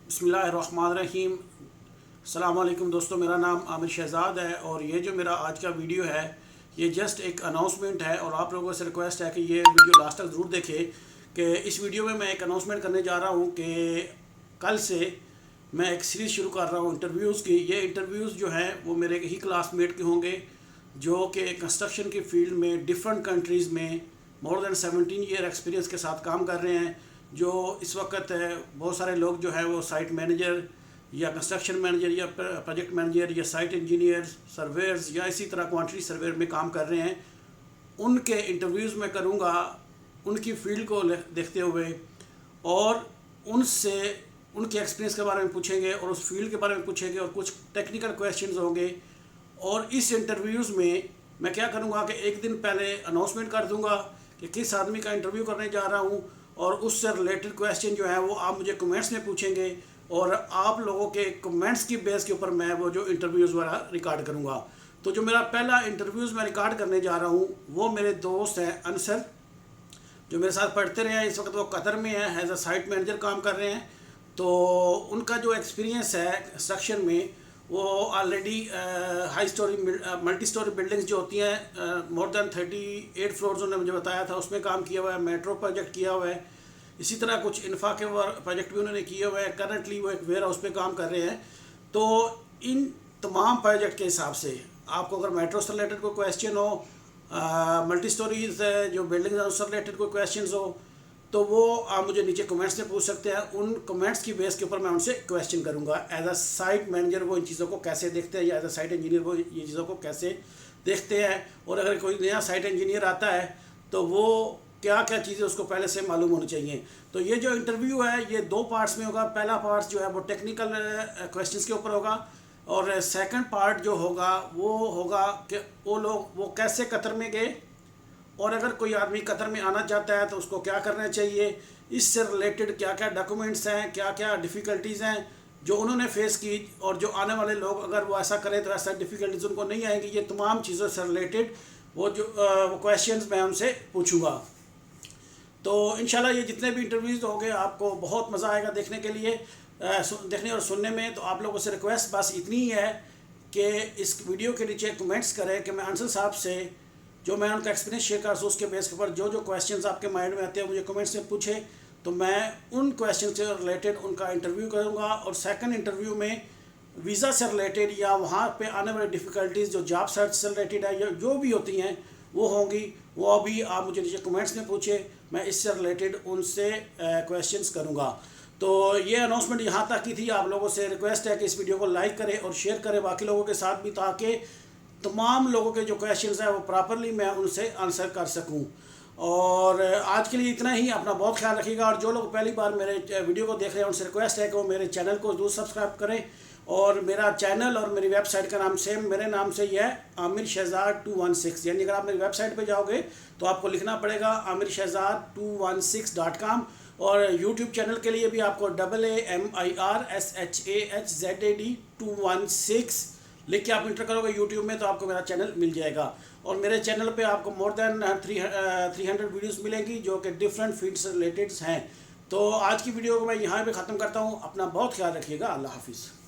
बिस्मिल्लाहिर्रहमानिर्रहीम। अस्सलाम वालेकुम दोस्तों, मेरा नाम आमिर शहज़ाद है और ये जो मेरा आज का वीडियो है ये जस्ट एक अनाउंसमेंट है और आप लोगों से रिक्वेस्ट है कि ये वीडियो लास्ट तक ज़रूर देखें कि इस वीडियो में मैं एक अनाउंसमेंट करने जा रहा हूँ कि कल से मैं एक सीरीज़ शुरू कर रहा हूँ इंटरव्यूज़ की। ये इंटरव्यूज़ जो हैं वो मेरे ही क्लासमेट के होंगे जो कि कंस्ट्रक्शन की फील्ड में डिफरेंट कंट्रीज़ में मोर दैन 17 ईयर एक्सपीरियंस के साथ काम कर रहे हैं। जो इस वक्त बहुत सारे लोग जो है वो साइट मैनेजर या कंस्ट्रक्शन मैनेजर या प्रोजेक्ट मैनेजर या साइट इंजीनियर सर्वेयर्स या इसी तरह क्वांटिटी सर्वेयर में काम कर रहे हैं। उनके इंटरव्यूज़ में करूँगा उनकी फील्ड को देखते हुए और उनसे उनके एक्सपीरियंस के बारे में पूछेंगे और उस फील्ड के बारे में पूछेंगे और कुछ टेक्निकल क्वेश्चंस होंगे। और इस इंटरव्यूज़ में मैं क्या करूँगा कि एक दिन पहले अनाउंसमेंट कर दूँगा कि किस आदमी का इंटरव्यू करने जा रहा हूँ और उससे रिलेटेड क्वेश्चन जो है वो आप मुझे कमेंट्स में पूछेंगे और आप लोगों के कमेंट्स की बेस के ऊपर मैं वो जो इंटरव्यूज़ वाला रिकॉर्ड करूँगा। तो जो मेरा पहला इंटरव्यूज़ मैं रिकॉर्ड करने जा रहा हूँ वो मेरे दोस्त हैं अनसर, जो मेरे साथ पढ़ते रहे हैं। इस वक्त वो कतर में है, एज अ साइट मैनेजर काम कर रहे हैं। तो उनका जो एक्सपीरियंस है कंस्ट्रक्शन में वो already high story multi storey buildings जो होती हैं मोर देन 38 फ्लोर्स उन्होंने मुझे बताया था, उसमें काम किया हुआ है। मेट्रो प्रोजेक्ट किया हुआ है, इसी तरह कुछ इन्फा के प्रोजेक्ट भी उन्होंने किए हुए हैं। करंटली वो एक वेयर हाउस पे काम कर रहे हैं। तो इन तमाम प्रोजेक्ट के हिसाब से आपको अगर मेट्रो से रिलेटेड कोई क्वेश्चन हो, मल्टी स्टोरीज जो बिल्डिंग उससे रिलेटेड कोई क्वेश्चन हो तो वो आप मुझे नीचे कमेंट्स में पूछ सकते हैं। उन कमेंट्स की बेस के ऊपर मैं उनसे क्वेश्चन करूंगा। एज अ साइट मैनेजर वो इन चीज़ों को कैसे देखते हैं या एज अ साइट इंजीनियर वो ये चीज़ों को कैसे देखते हैं, और अगर कोई नया साइट इंजीनियर आता है तो वो क्या क्या चीज़ें उसको पहले से मालूम होनी चाहिए। तो ये जो इंटरव्यू है ये 2 पार्ट्स में होगा। पहला पार्ट जो है वो टेक्निकल क्वेश्चंस के ऊपर होगा और सेकंड पार्ट जो होगा वो होगा कि वो कैसे कतर में गए और अगर कोई आदमी कतर में आना चाहता है तो उसको क्या करना चाहिए, इससे रिलेटेड क्या क्या डॉक्यूमेंट्स हैं, क्या क्या डिफ़िकल्टीज़ हैं जो उन्होंने फेस की, और जो आने वाले लोग अगर वो ऐसा करें तो ऐसा डिफ़िकल्टीज उनको नहीं आएंगी। ये तमाम चीज़ों से रिलेटेड वो क्वेश्चंस मैं उनसे पूछूंगा। तो इंशाल्लाह ये जितने भी इंटरव्यूज़ होंगे आपको बहुत मज़ा आएगा देखने के लिए, देखने और सुनने में। तो आप लोगों से रिक्वेस्ट बस इतनी ही है कि इस वीडियो के नीचे कमेंट्स करें कि मैं आंसर साहब से जो मैं उनका एक्सपीरियंस शेयर कर उसके बेस के ऊपर जो जो क्वेश्चंस आपके माइंड में आते हैं मुझे कमेंट्स में पूछे, तो मैं उन क्वेश्चन से रिलेटेड उनका इंटरव्यू करूंगा। और सेकंड इंटरव्यू में वीज़ा से रिलेटेड या वहाँ पे आने वाली डिफ़िकल्टीज़ जो जॉब सर्च से रिलेटेड है या जो भी होती हैं वो होंगी, वो अभी आप मुझे नीचे कमेंट्स में पूछे, मैं इससे रिलेटेड उनसे क्वेश्चंस करूँगा। तो ये अनाउंसमेंट यहाँ तक की थी। आप लोगों से रिक्वेस्ट है कि इस वीडियो को लाइक करें और शेयर करें बाकी लोगों के साथ भी, ताकि तमाम लोगों के जो क्वेश्चंस हैं वो प्रॉपरली मैं उनसे आंसर कर सकूं। और आज के लिए इतना ही। अपना बहुत ख्याल रखिएगा और जो लोग पहली बार मेरे वीडियो को देख रहे हैं उनसे रिक्वेस्ट है कि वो मेरे चैनल को जरूर सब्सक्राइब करें। और मेरा चैनल और मेरी वेबसाइट का नाम सेम मेरे नाम से ही है, आमिर शहज़ाद 216। यानी अगर आप मेरी वेबसाइट पे जाओगे तो आपको लिखना पड़ेगा amirshehzad216.com। और यूट्यूब चैनल के लिए भी आपको AAMIRSHAHZAD 216 लिख के आप इंटर करोगे यूट्यूब में तो आपको मेरा चैनल मिल जाएगा। और मेरे चैनल पे आपको मोर देन 300 वीडियोस मिलेंगी जो कि डिफरेंट फील्ड से रिलेटेड हैं। तो आज की वीडियो को मैं यहाँ पे ख़त्म करता हूँ। अपना बहुत ख्याल रखिएगा। अल्लाह हाफिज़।